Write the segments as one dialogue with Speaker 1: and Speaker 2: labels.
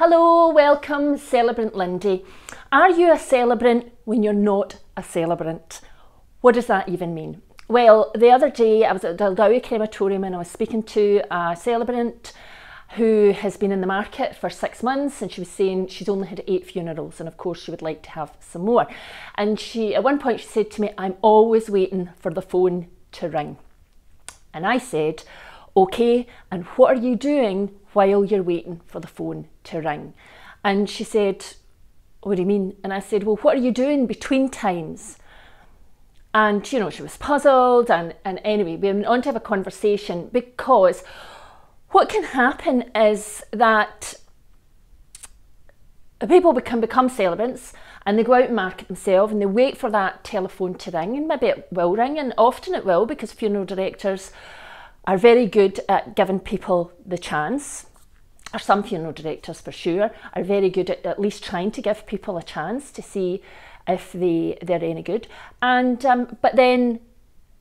Speaker 1: Hello, welcome, Celebrant Lindy. Are you a celebrant when you're not a celebrant? What does that even mean? Well, the other day I was at Daldowie Crematorium and I was speaking to a celebrant who has been in the market for 6 months, and she was saying she's only had 8 funerals and of course she would like to have some more. And at one point she said to me, I'm always waiting for the phone to ring. And I said, okay, and what are you doing while you're waiting for the phone to ring? And she said, what do you mean? And I said, well, what are you doing between times? And you know, she was puzzled, and anyway, we went on to have a conversation, because what can happen is that people become celebrants and they go out and market themselves and they wait for that telephone to ring, and maybe it will ring, and often it will, because funeral directors are very good at giving people the chance, or some funeral directors for sure are very good at least trying to give people a chance to see if they're any good. And but then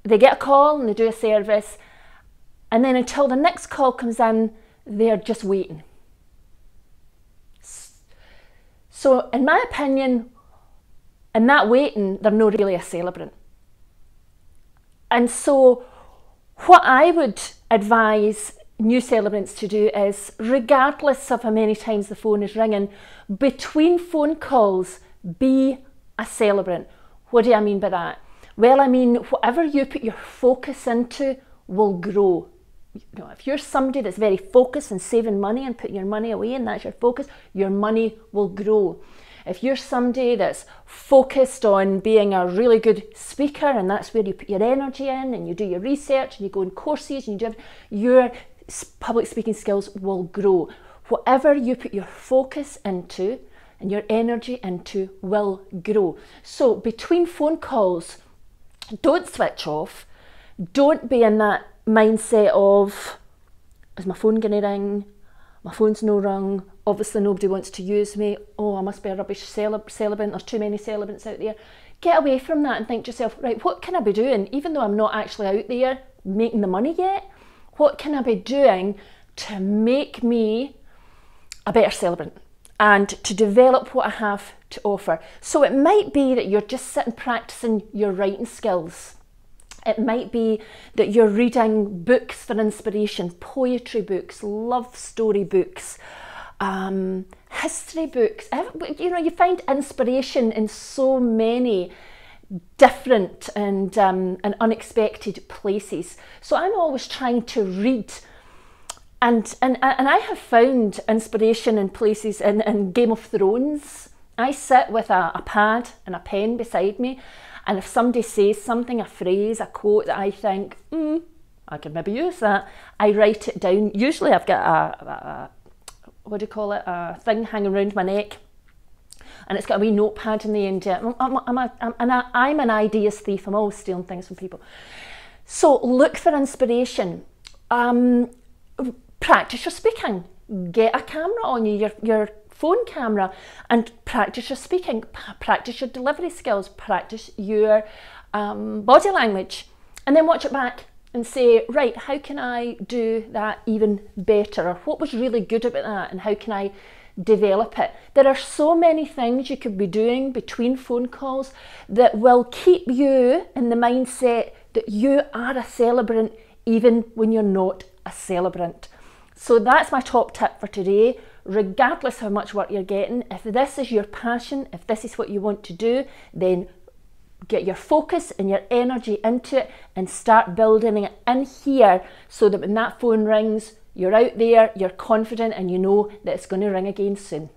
Speaker 1: they get a call and they do a service, and then until the next call comes in, they're just waiting. So in my opinion, in that waiting, they're not really a celebrant. And so what I would advise new celebrants to do is, regardless of how many times the phone is ringing, between phone calls, be a celebrant. What do I mean by that? Well, I mean, whatever you put your focus into will grow. You know, if you're somebody that's very focused on saving money and putting your money away, and that's your focus, your money will grow. If you're somebody that's focused on being a really good speaker, and that's where you put your energy in, and you do your research and you go on courses and you do your public speaking skills will grow. Whatever you put your focus into and your energy into will grow. So between phone calls, don't switch off. Don't be in that mindset of, is my phone going to ring? My phone's no rung. Obviously nobody wants to use me. Oh, I must be a rubbish celebrant. There's too many celebrants out there. Get away from that and think to yourself, right, what can I be doing? Even though I'm not actually out there making the money yet, what can I be doing to make me a better celebrant and to develop what I have to offer? So it might be that you're just sitting practicing your writing skills. It might be that you're reading books for inspiration, poetry books, love story books, history books. You know, you find inspiration in so many different and unexpected places. So I'm always trying to read, and I have found inspiration in places in Game of Thrones. I sit with a pad and a pen beside me, and if somebody says something, a phrase, a quote that I think, I could maybe use that, I write it down. Usually I've got a what do you call it, a thing hanging around my neck, and it's got a wee notepad in the end. I'm an ideas thief. I'm always stealing things from people. So look for inspiration. Practice your speaking. Get a camera on you, your phone camera, and practice your speaking. Practice your delivery skills. Practice your body language, and then watch it back and say, right, how can I do that even better? Or what was really good about that, and how can I develop it? There are so many things you could be doing between phone calls that will keep you in the mindset that you are a celebrant even when you're not a celebrant. So that's my top tip for today. Regardless how much work you're getting, if this is your passion, if this is what you want to do, then get your focus and your energy into it and start building it in here, so that when that phone rings, you're out there, you're confident, and you know that it's going to ring again soon.